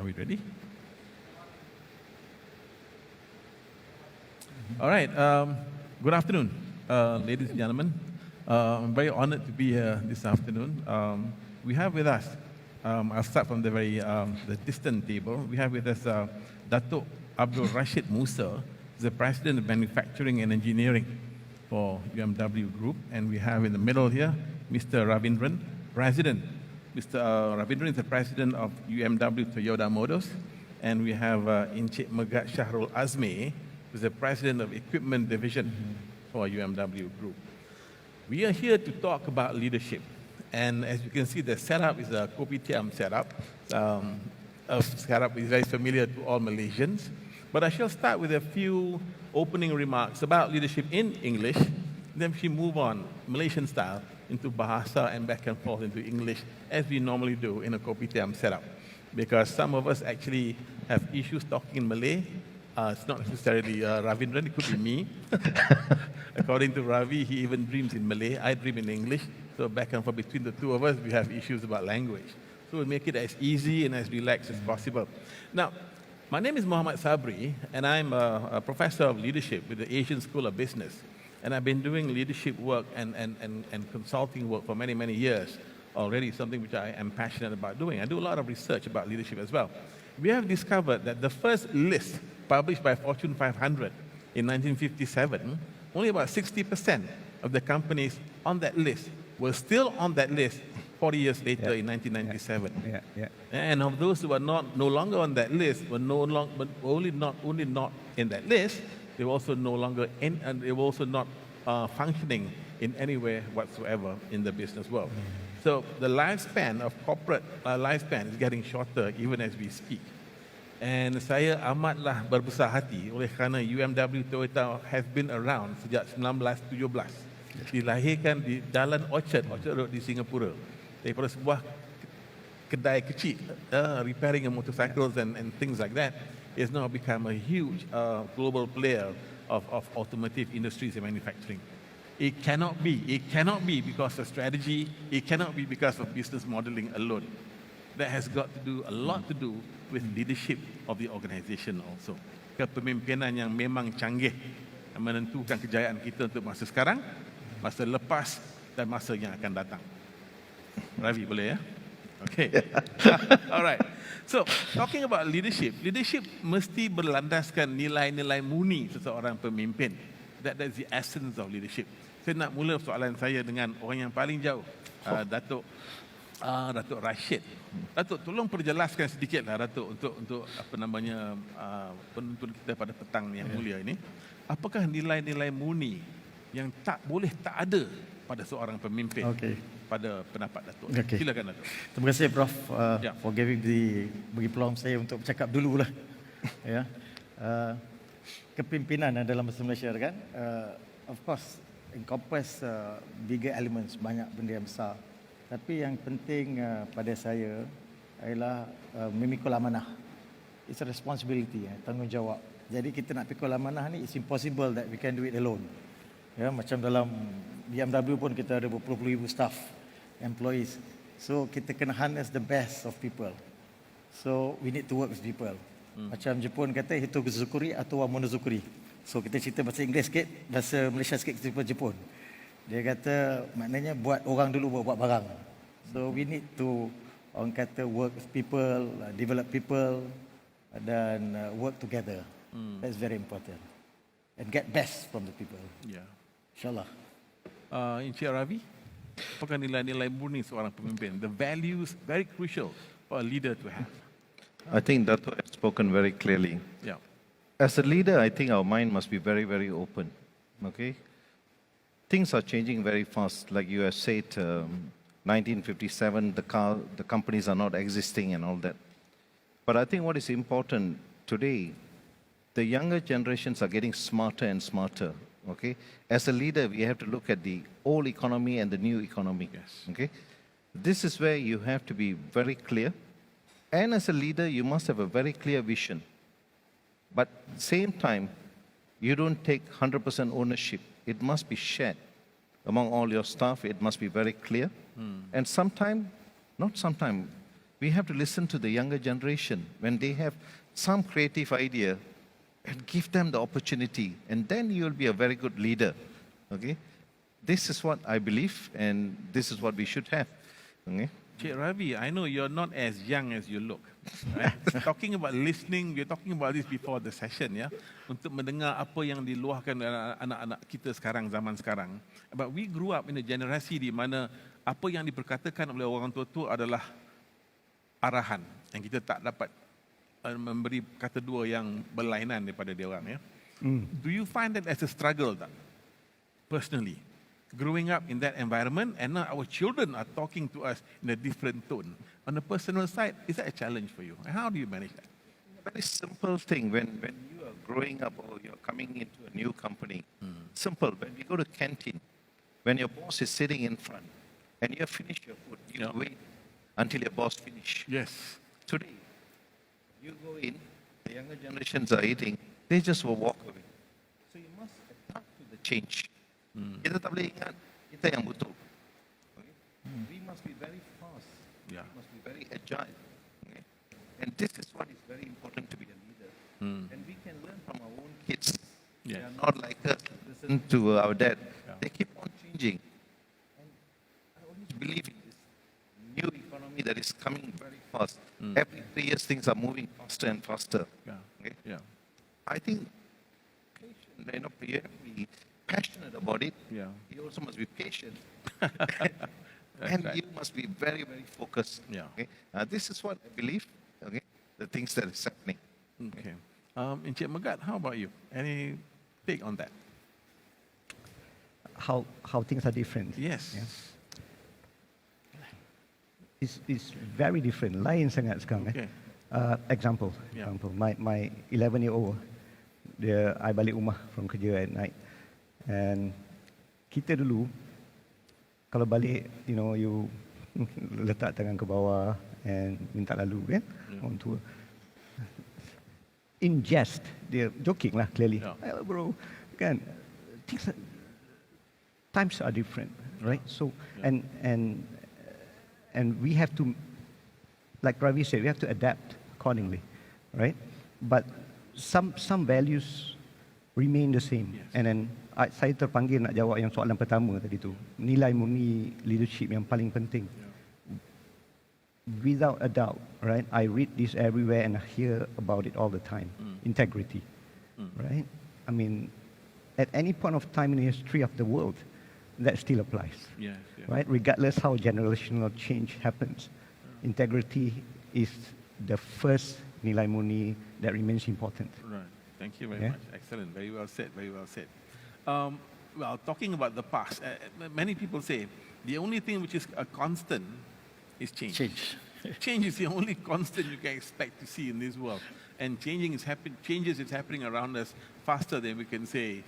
we ready? All right. Good afternoon, ladies and gentlemen. I'm very honored to be here this afternoon. We have with us, I'll start from the distant table. We have with us Datuk Abdul Rashid Musa, the President of Manufacturing and Engineering for UMW Group. And we have in the middle here, Mr. Ravindran, President. Mr. Ravindran is the President of UMW Toyota Motors. And we have Encik Megat Shahrul Azmi, who's the President of Equipment Division for UMW Group. We are here to talk about leadership. And as you can see, the setup is a kopitiam setup. A setup is very familiar to all Malaysians. But I shall start with a few opening remarks about leadership in English. Then we move on, Malaysian style, into Bahasa and back and forth into English, as we normally do in a kopitiam setup. Because some of us actually have issues talking in Malay. It's not necessarily Ravindran, it could be me. According to Ravi, he even dreams in Malay. I dream in English. So back and forth between the two of us, we have issues about language. So we make it as easy and as relaxed as possible. Now, my name is Muhammad Sabri, and I'm a professor of leadership with the Asian School of Business. And I've been doing leadership work and consulting work for many, many years already, something which I am passionate about doing. I do a lot of research about leadership as well. We have discovered that the first list published by Fortune 500 in 1957, only about 60% of the companies on that list were still on that list 40 years later in 1997. And of those who are no longer on that list, were only not in that list, they were also they were also not functioning in anywhere whatsoever in the business world. So the lifespan of corporate lifespan is getting shorter even as we speak. And saya amatlah berbesar hati oleh kerana UMW Toyota has been around sejak 1917. Dilahirkan di Jalan Orchard Road di Singapura. Daripada sebuah kedai kecil, repairing motorcycles and things like that, is now become a huge global player of automotive industries and manufacturing. It cannot be because of strategy, it cannot be because of business modeling alone. That has got to do a lot to do with leadership of the organization also. Kepemimpinan yang memang canggih menentukan kejayaan kita untuk masa sekarang, masa lepas dan masa yang akan datang. Ravi, boleh ya? Okay. All right. So, talking about leadership mesti berlandaskan nilai-nilai murni seseorang pemimpin. That's the essence of leadership. Saya nak mula soalan saya dengan orang yang paling jauh, Datuk Rashid. Datuk, tolong perjelaskan sedikitlah Datuk untuk penuntun kita pada petang yang mulia ini. Apakah nilai-nilai murni yang tak ada pada seorang pemimpin? Pada pendapat Datuk. Silakan Datuk. Terima kasih Prof for bagi peluang saya untuk bercakap dululah. Kepimpinan dalam bahasa Malaysia kan, of course encompass bigger elements, banyak benda yang besar. Tapi yang penting pada saya ialah memikul amanah. It's a responsibility, tanggungjawab. Jadi kita nak pikul amanah ni, it's impossible that we can do it alone. Macam dalam BMW pun kita ada berpuluh-puluh ribu staff, employees. So kita kena harness the best of people. So we need to work with people. Macam Jepun kata hitozukuri atau monozukuri. So kita cerita bahasa Inggeris sikit, bahasa Malaysia sikit kita Jepun. Dia kata maknanya buat orang dulu buat barang. So we need to orang kata work with people, develop people dan work together. That's very important. And get best from the people. InsyaAllah. Encik Ravi, apakah nilai-nilai murni seorang pemimpin? The values very crucial for a leader to have. I think Dato' has spoken very clearly. As a leader, I think our mind must be very, very open. Okay, things are changing very fast. Like you have said, 1957, the companies are not existing and all that. But I think what is important today, the younger generations are getting smarter and smarter. Okay, as a leader, we have to look at the old economy and the new economy. Okay, this is where you have to be very clear. And as a leader, you must have a very clear vision. But at the same time, you don't take 100% ownership. It must be shared among all your staff. It must be very clear. And We have to listen to the younger generation when they have some creative idea and give them the opportunity, and then you will be a very good leader. Okay? This is what I believe, and this is what we should have. Okay? Cik Ravi, I know you're not as young as you look. Right? Talking about listening, we're talking about this before the session, ya, untuk mendengar apa yang diluahkan anak-anak kita sekarang, zaman sekarang. But we grew up in a generasi di mana apa yang diperkatakan oleh orang tua itu adalah arahan yang kita tak dapat memberi kata dua yang berlainan daripada dia orang, ya. Do you find that as a struggle, tak? Personally, growing up in that environment, and now our children are talking to us in a different tone. On the personal side, is that a challenge for you? And how do you manage that? A very simple thing when you are growing up or you're coming into a new company. Simple. When we go to canteen, when your boss is sitting in front and you have finished your food, you wait until your boss finish. Yes. Today, you go in, the younger generations are eating, they just will walk away. So you must adapt to the change. Kita tak boleh ingat kita yang betul. Okay? We must be very fast. Yeah. We must be very agile. Okay? And this is what is very important to be a leader. And we can learn from our own kids. They Yes. are not like us. Listen to our dad. Yeah. They keep on changing. And I always believe in this new economy that is coming very fast. Every 3 years, things are moving faster and faster. Yeah. Okay? Yeah. I think patient, you have to be passionate about it. Yeah. You also must be patient. That's And right. you must be very, very focused. Yeah. Okay? This is what I believe, okay? The things that is happening. Okay. Encik Megat, how about you? Any take on that? How things are different. Yes. Yeah. It's very different. Lain sangat sekarang. Okay. Example. Yeah. Example. My 11-year-old, I balik rumah from kerja at night, and kita dulu kalau balik, you letak tangan ke bawah and minta lalu kan, orang tua. In jest, dia joking lah clearly. Yeah. Bro, kan, times are different, right? So and we have to, like Ravi said, we have to adapt accordingly, right? But some values remain the same. Yes. And then saya terpanggil nak jawab yang soalan pertama tadi tu, nilai murni leadership yang paling penting. Without a doubt, right? I read this everywhere and I hear about it all the time. Integrity, right? I mean, at any point of time in the history of the world, that still applies, Yes. Yeah. right? Regardless how generational change happens, integrity is the first nilai murni that remains important. Right. Thank you very Yeah. much. Excellent. Very well said. Very well said. Well, talking about the past, many people say the only thing which is a constant is change. Change is the only constant you can expect to see in this world. And changes is happening around us faster than we can say,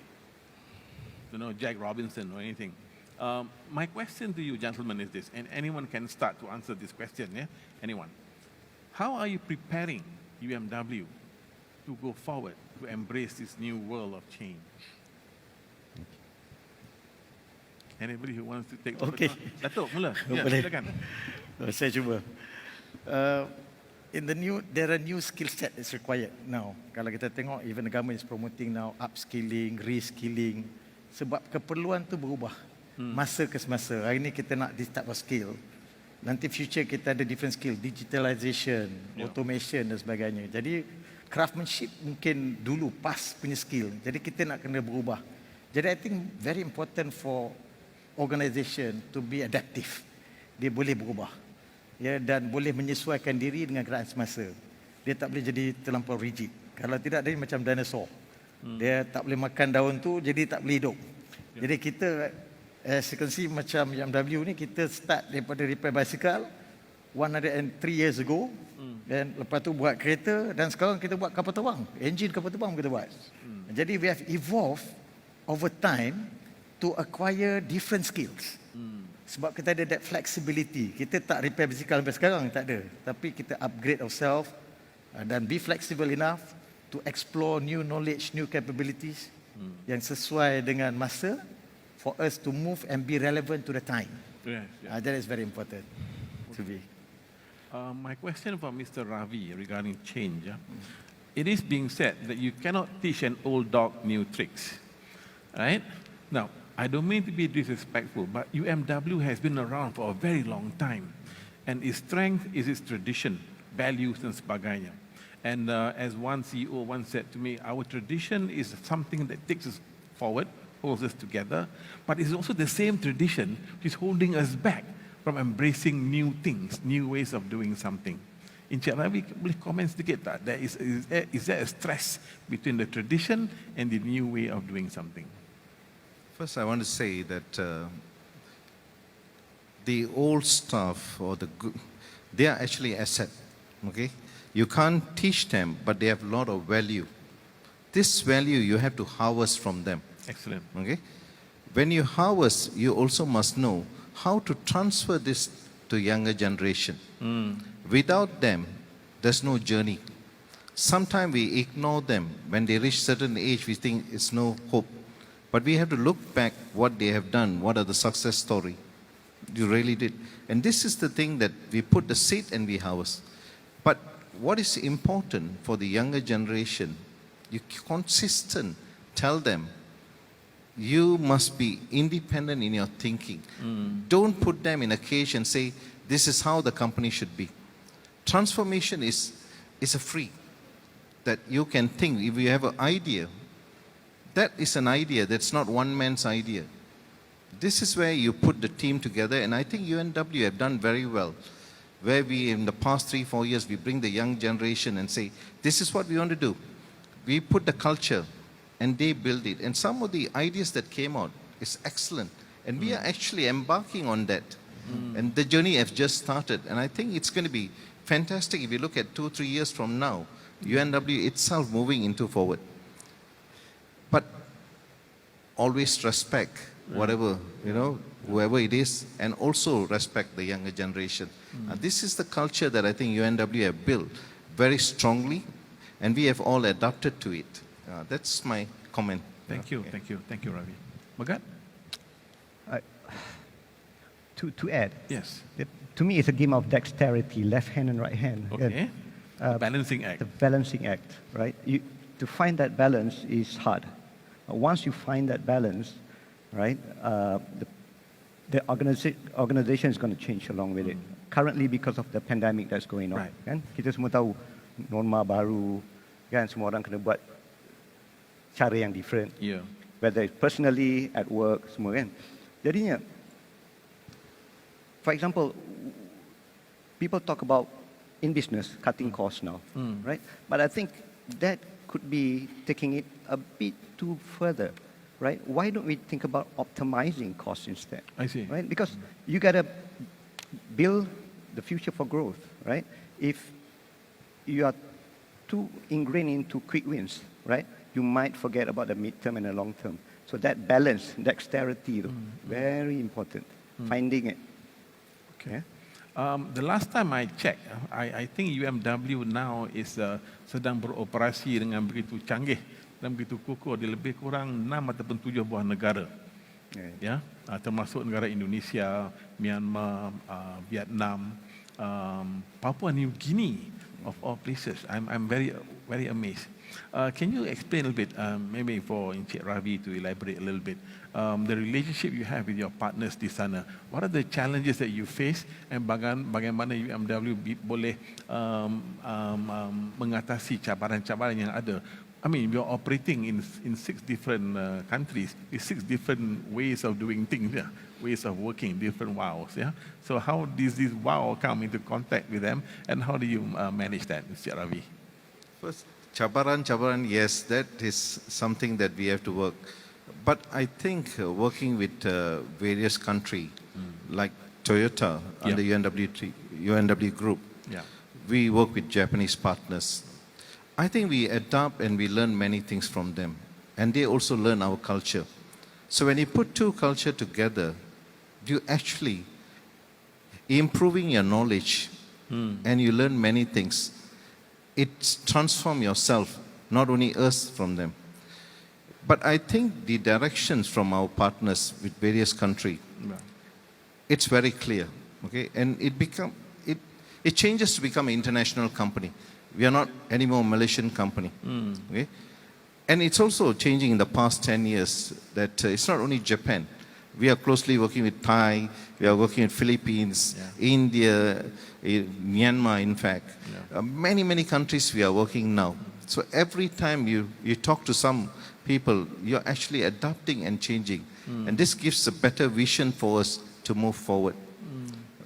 Jack Robinson or anything. My question to you, gentlemen, is this, and anyone can start to answer this question, yeah? Anyone. How are you preparing UMW to go forward, to embrace this new world of change? Anybody who wants to take the Okay. Datuk, mula. Ya, Boleh. silakan. Saya cuba. There are new skill set is required now. Kalau kita tengok, even the government is promoting now upskilling, reskilling. Sebab keperluan tu berubah. Masa ke semasa. Hari ni kita nak this type of skill. Nanti future kita ada different skill. Digitalization, automation dan sebagainya. Jadi craftsmanship mungkin dulu pas punya skill. Jadi kita nak kena berubah. Jadi I think very important for organisation to be adaptive. Dia boleh berubah. Ya, dan boleh menyesuaikan diri dengan keadaan semasa. Dia tak boleh jadi terlampau rigid. Kalau tidak, dia macam dinosaur. Dia tak boleh makan daun tu, jadi tak boleh hidup. Jadi kita, as you can see, macam UMW ni, kita start daripada repair bicycle 103 years ago. Dan lepas tu buat kereta, dan sekarang kita buat kapal terbang. Engine kapal terbang kita buat. Jadi we have evolved over time to acquire different skills. Sebab kita ada that flexibility. Kita tak repair bicycle sampai sekarang, tak ada. Tapi kita upgrade ourselves dan be flexible enough to explore new knowledge, new capabilities yang sesuai dengan masa for us to move and be relevant to the time. Yes, yeah. That is very important to be. My question for Mr. Ravi regarding change. It is being said that you cannot teach an old dog new tricks, right? Now, I don't mean to be disrespectful, but UMW has been around for a very long time, and its strength is its tradition, values, and sebagainya. And as one CEO once said to me, our tradition is something that takes us forward, holds us together, but it's also the same tradition which is holding us back from embracing new things, new ways of doing something. Encik Ravi, boleh komen sedikit tak? Is there a stress between the tradition and the new way of doing something? First, I want to say that the old staff or they are actually asset. Okay, you can't teach them, but they have a lot of value. This value you have to harvest from them. Excellent. Okay, when you harvest, you also must know how to transfer this to younger generation. Without them, there's no journey. Sometimes we ignore them. When they reach certain age, we think it's no hope. But we have to look back what they have done, what are the success story. You really did. And this is the thing that we put the seed and we harvest. But what is important for the younger generation, you consistent tell them, you must be independent in your thinking. Don't put them in a cage and say, this is how the company should be. Transformation is a free. That you can think, if you have an idea, that is an idea, that's not one man's idea. This is where you put the team together, and I think UNW have done very well. Where we, in the past 3-4 years, we bring the young generation and say, this is what we want to do. We put the culture, and they build it. And some of the ideas that came out is excellent. And we are actually embarking on that. And the journey has just started. And I think it's going to be fantastic if you look at 2-3 years from now, UNW itself moving into forward. But always respect whatever, whoever it is, and also respect the younger generation. This is the culture that I think UNW have built very strongly, and we have all adapted to it. That's my comment. Thank you, Ravi. Magat? To add, Yes. to me it's a game of dexterity, left hand and right hand. Okay. The balancing act. The balancing act, right? To find that balance is hard. Once you find that balance, right, the organization is going to change along with it. Currently, because of the pandemic that's going on, Right. kan? Kita semua tahu norma baru, kan? Semua orang kena buat cara yang different. Yeah. Whether it's personally, at work, semua kan. Jadinya, for example, people talk about in business cutting costs now, right? But I think that could be taking it a bit too further, right? Why don't we think about optimizing costs instead? I see. Right? Because you gotta build the future for growth, right? If you are too ingrained into quick wins, right? You might forget about the midterm and the long term. So that balance, dexterity, very important. Finding it. Okay. The last time I checked, I think UMW now is sedang beroperasi dengan begitu canggih dan begitu kukuh di lebih kurang 6 ataupun 7 buah negara. Ya, termasuk negara Indonesia, Myanmar, Vietnam, Papua New Guinea, of all places. I'm very amazed. Can you explain a little bit, maybe for Encik Ravi to elaborate a little bit, the relationship you have with your partners di sana? What are the challenges that you face, and bagaimana UMW boleh mengatasi cabaran-cabaran yang ada? I mean, you're operating in 6 different countries, with 6 different ways of doing things, yeah? Ways of working, different wows. Yeah? So how does this wow come into contact with them, and how do you manage that, Mr. Ravi? First, cabaran, yes, that is something that we have to work. But I think working with various countries, like Toyota under UNW Group, we work with Japanese partners. I think we adapt and we learn many things from them. And they also learn our culture. So when you put 2 cultures together, you actually improving your knowledge and you learn many things. It's transform yourself, not only us from them. But I think the directions from our partners with various countries, it's very clear, okay? And It changes to become an international company. We are not anymore a Malaysian company. Okay? And it's also changing in the past 10 years that it's not only Japan. We are closely working with Thai, we are working with Philippines, India, Myanmar, in fact. Many, many countries we are working now. So every time you talk to some people, you're actually adapting and changing. And this gives a better vision for us to move forward.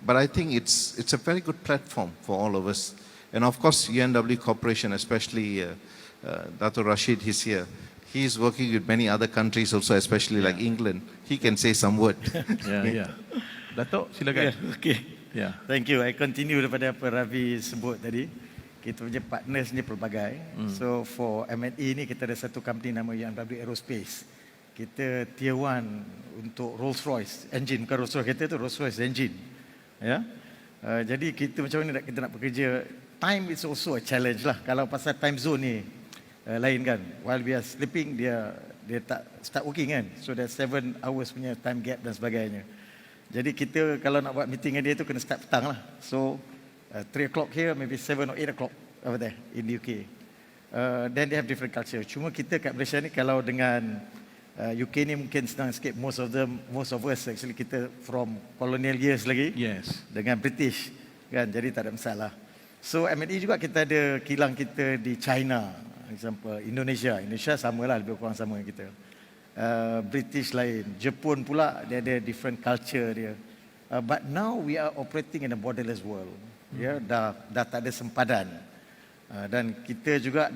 But I think it's a very good platform for all of us. And of course, UNW Corporation, especially Dr. Rashid, he's here. He's working with many other countries also, especially like England. He can say some word. Dato', silakan. Okay. Yeah. Thank you. I continue daripada apa Ravi sebut tadi. Kita punya partners ni pelbagai. So for M&E ni kita ada satu company nama UNW Aerospace. Kita tier 1 untuk Rolls-Royce engine, bukan Rolls-Royce kita tu Rolls-Royce engine. Ya. Jadi kita macam mana kita nak bekerja, time is also a challenge lah. Kalau pasal time zone ni lain kan. While we are sleeping dia tak start working kan. So there's 7 hours punya time gap dan sebagainya. Jadi kita kalau nak buat meeting dengan dia tu kena start petang lah. So 3 o'clock here, maybe 7 or 8 o'clock over there in the UK. Then they have different culture. Cuma kita kat Malaysia ni kalau dengan UK ni mungkin senang sikit. Most of us actually kita from colonial years lagi. Yes. Dengan British kan. Jadi tak ada masalah. So M&E juga kita ada kilang kita di China. Example Indonesia samalah, lebih kurang sama dengan kita. British lain, Jepun pula dia ada different culture dia. But now we are operating in a borderless world. Ya, dah tak ada sempadan. Dan kita juga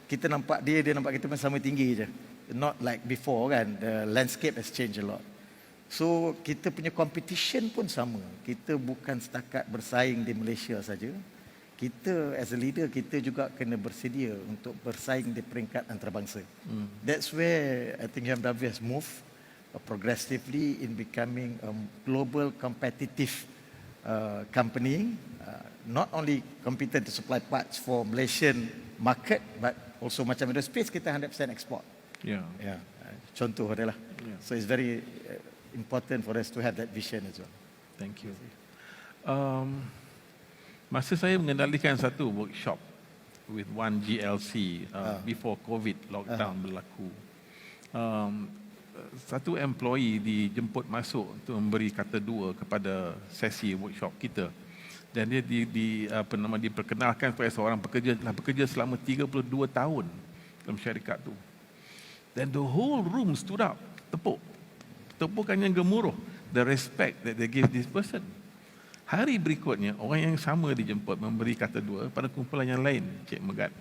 kita nampak dia nampak kita sama tinggi je. Not like before kan. The landscape has changed a lot. So kita punya competition pun sama. Kita bukan setakat bersaing di Malaysia saja. Kita as a leader kita juga kena bersedia untuk bersaing di peringkat antarabangsa. That's where I think UMW has moved progressively in becoming a global competitive company, not only competent to supply parts for Malaysian market, but also macam aerospace kita 100% export. Contoh adalah. So it's very important for us to have that vision as well. Thank you. Masa saya mengendalikan satu workshop with one GLC before COVID lockdown berlaku, satu employee dijemput masuk untuk memberi kata dua kepada sesi workshop kita, dan dia diperkenalkan sebagai seorang pekerja telah bekerja selama 32 tahun dalam syarikat tu. Then the whole room stood up, tepukan yang gemuruh, the respect that they give this person. Hari berikutnya, orang yang sama dijemput memberi kata dua pada kumpulan yang lain, Cik Megat.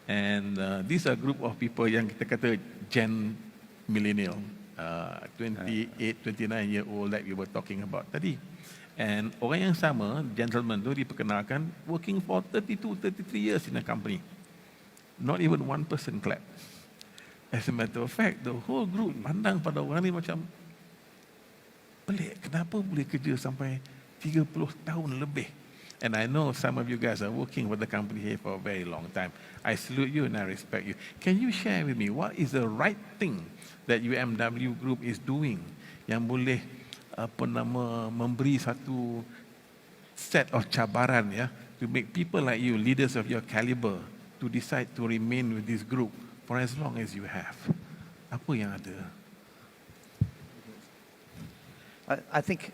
And these are group of people yang kita kata Gen Millennial, 28, 29 year old that we were talking about tadi. And orang yang sama, gentleman tu diperkenalkan working for 32, 33 years in a company. Not even one person clap. As a matter of fact, the whole group pandang pada orang ni macam pelik, kenapa boleh kerja sampai 30 tahun lebih. And I know some of you guys are working with the company here for a very long time. I salute you and I respect you. Can you share with me what is the right thing that UMW Group is doing yang boleh memberi satu set of cabaran to make people like you, leaders of your caliber, to decide to remain with this group for as long as you have? Apa yang ada? I think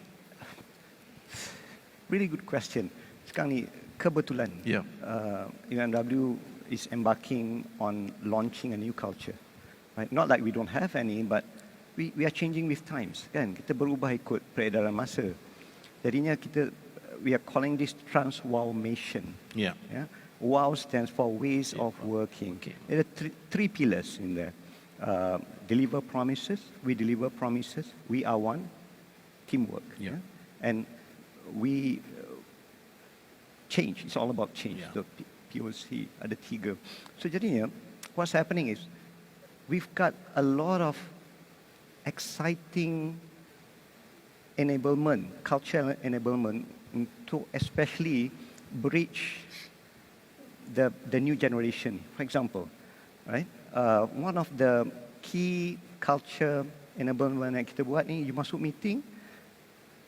really good question. Sekarang ni kebetulan UMW is embarking on launching a new culture. Right? Not like we don't have any, but we are changing with times. Kan? Kita berubah ikut peredaran masa. Jadinya we are calling this transformation. Yeah? WOW stands for ways of working. Okay. There are three pillars in there. Deliver promises. We deliver promises. We are one. Teamwork. Yeah? And we change. It's all about change. The POC ada tiga. So jadinya, what's happening is we've got a lot of exciting enablement, cultural enablement, to especially bridge the new generation. For example, right? One of the key culture enablement yang kita buat ni, you masuk meeting,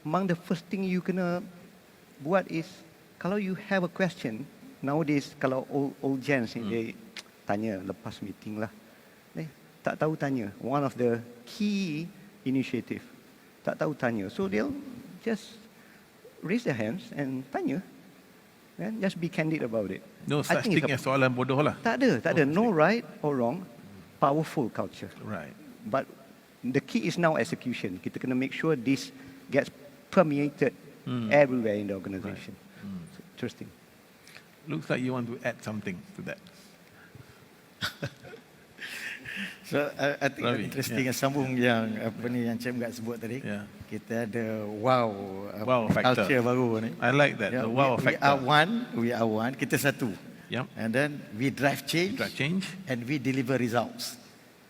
among the first thing you kena buat is Kalau you have a question, nowadays kalau old gents ni dia tanya lepas meeting lah. Tak tahu tanya. One of the key initiative. Tak tahu tanya. So they'll just raise their hands and tanya. And just be candid about it. No such thing as soalan bodoh lah. Tak ada. No right or wrong. Powerful culture. Right. But the key is now execution. Kita kena make sure this gets permeated everywhere in the organization. So, interesting. Looks like you want to add something to that. So I think Ravi, interesting sambung yang Cik Mgat sebut tadi. Yeah. Kita ada wow, Wow factor. culture baru ni. I like that, the wow we factor. We are one, kita satu. Yep. And then we drive change, and we deliver results.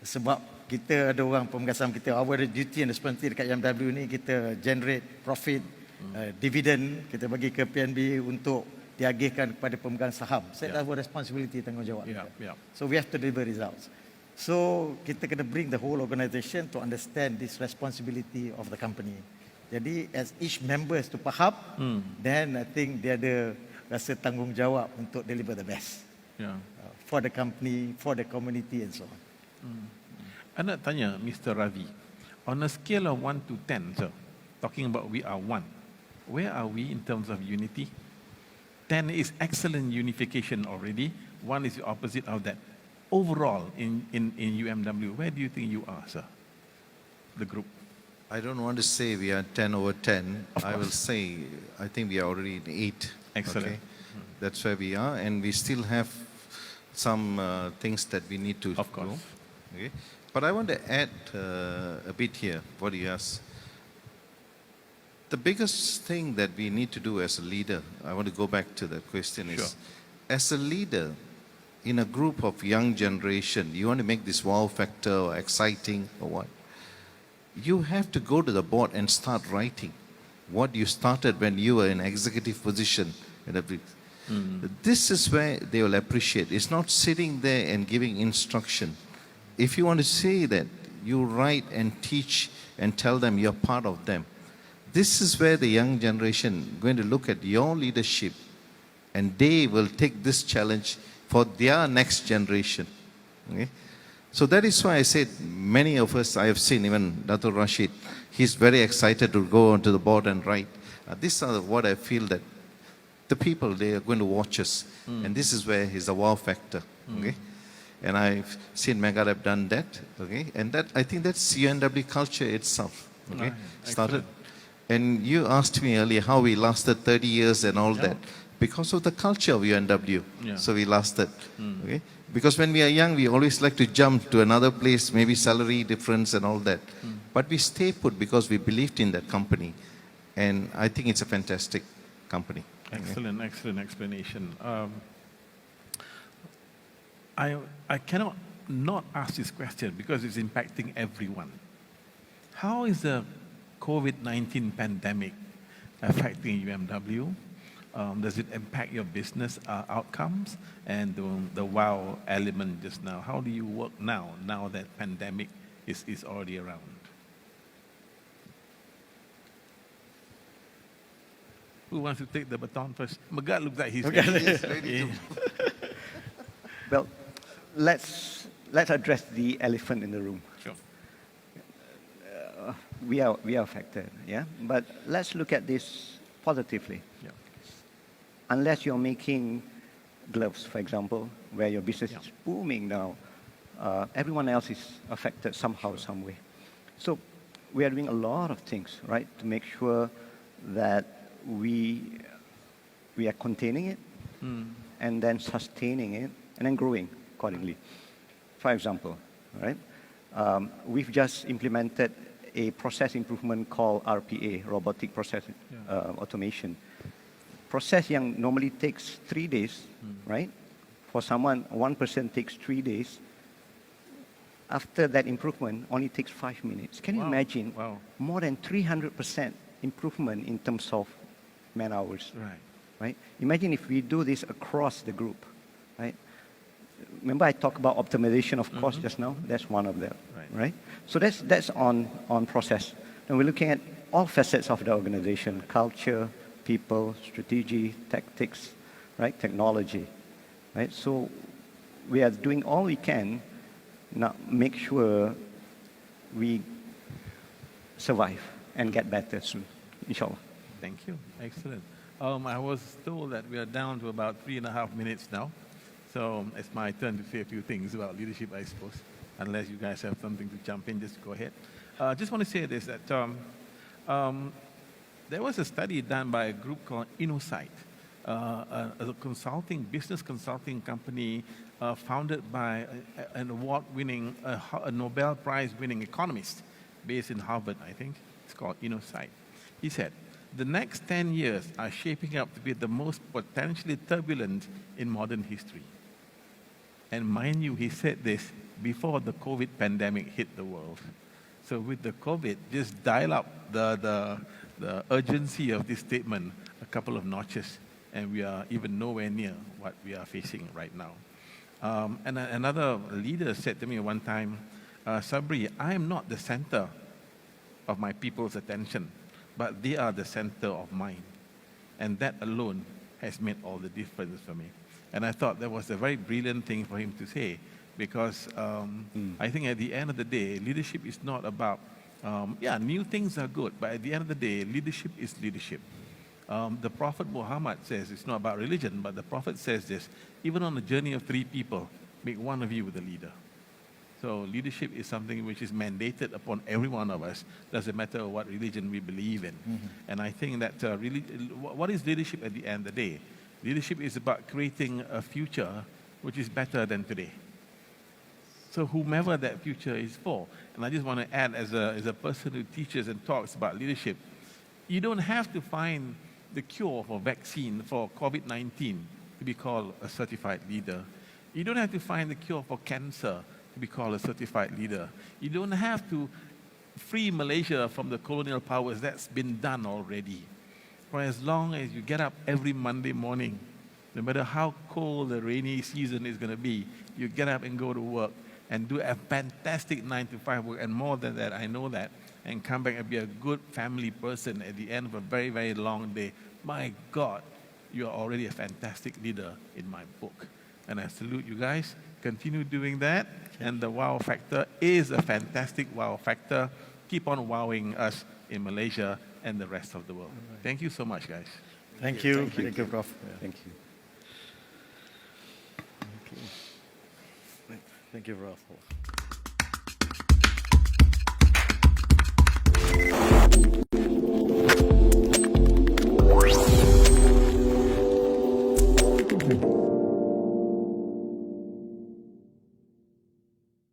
Sebab kita ada orang pemegang saham kita, our duty and responsibility dekat YMW ni, kita generate profit, dividend, kita bagi ke PNB untuk diagihkan kepada pemegang saham. Set our responsibility, tanggungjawab. Yeah. So we have to deliver results. So kita kena bring the whole organisation to understand this responsibility of the company. Jadi as each members to faham, then I think dia ada rasa tanggungjawab untuk deliver the best for the company, for the community and so on. I nak tanya Mr. Ravi, on a scale of 1 to 10, sir, talking about we are one, where are we in terms of unity? 10 is excellent unification already. 1 is the opposite of that. Overall, in UMW, where do you think you are, sir? The group. I don't want to say we are 10 over 10. I will say, I think we are already in 8. Excellent. Okay? That's where we are, and we still have some things that we need to Of course. do. Okay? But I want to add a bit here, what you asked. The biggest thing that we need to do as a leader, I want to go back to that question, is as a leader, in a group of young generation, you want to make this wow factor or exciting or what? You have to go to the board and start writing what you started when you were in executive position. This is where they will appreciate. It's not sitting there and giving instruction. If you want to say that, you write and teach and tell them you're part of them. This is where the young generation going to look at your leadership, and they will take this challenge for their next generation. Okay? So that is why I said many of us, I have seen even Dato' Rashid, he's very excited to go onto the board and write. These are what I feel that the people, they are going to watch us. And this is where is the wow factor. Okay? And I've seen Megad have done that. Okay? And that, I think that's UNW culture itself. Okay? Started. And you asked me earlier how we lasted 30 years and all that. Because of the culture of UNW. So we lasted. Okay? Because when we are young, we always like to jump to another place, maybe salary difference and all that. But we stay put because we believed in that company. And I think it's a fantastic company. Excellent explanation. I cannot not ask this question because it's impacting everyone. How is the COVID-19 pandemic affecting UMW? Does it impact your business outcomes and the wow element just now? How do you work now that pandemic is already around? Who wants to take the baton first? Megad looks like he's ready. Well, let's address the elephant in the room. Sure. We are affected, yeah? But let's look at this positively. Yeah. Unless you're making gloves, for example, where your business is booming now, everyone else is affected somehow, some way. So we are doing a lot of things, right, to make sure that we are containing it and then sustaining it and then growing accordingly. For example, right, we've just implemented a process improvement called RPA, robotic process automation. Process yang normally takes 3 days, right? For someone, one person takes 3 days. After that improvement, only takes 5 minutes. Can you imagine? More than 300% improvement in terms of man hours. Right? Imagine if we do this across the group, right? Remember I talked about optimization of cost just now? That's one of them, right? So that's on process. And we're looking at all facets of the organization, culture, people, strategy, tactics, right? Technology, right? So we are doing all we can now make sure we survive and get better soon, inshallah. Thank you. Excellent. I was told that we are down to about 3.5 minutes now. So it's my turn to say a few things about leadership, I suppose. Unless you guys have something to jump in, just go ahead. Just want to say this, that there was a study done by a group called InnoSight, a business consulting company founded by an award-winning, a Nobel Prize-winning economist based in Harvard, I think. It's called InnoSight. He said, the next 10 years are shaping up to be the most potentially turbulent in modern history. And mind you, he said this before the COVID pandemic hit the world. So with the COVID, just dial up the urgency of this statement a couple of notches, and we are even nowhere near what we are facing right now. And another leader said to me one time, Sabri, I am not the center of my people's attention, but they are the center of mine. And that alone has made all the difference for me. And I thought that was a very brilliant thing for him to say, because I think at the end of the day, leadership is not about, new things are good, but at the end of the day, leadership is leadership. The Prophet Muhammad says it's not about religion, but the Prophet says this, even on a journey of 3 people, make one of you the leader. So leadership is something which is mandated upon every one of us, doesn't matter what religion we believe in. And I think that what is leadership at the end of the day? Leadership is about creating a future which is better than today. So whomever that future is for, and I just want to add as a person who teaches and talks about leadership, you don't have to find the cure for vaccine for COVID-19 to be called a certified leader. You don't have to find the cure for cancer to be called a certified leader. You don't have to free Malaysia from the colonial powers. That's been done already. For as long as you get up every Monday morning, no matter how cold the rainy season is going to be, you get up and go to work and do a fantastic 9-to-5 work, and more than that, I know that, and come back and be a good family person at the end of a very, very long day. My God, you are already a fantastic leader in my book. And I salute you guys. Continue doing that. And the wow factor is a fantastic wow factor. Keep on wowing us in Malaysia and the rest of the world. Thank you so much, guys. Thank you. Thank you, Prof. Thank you. Thank you, Prof.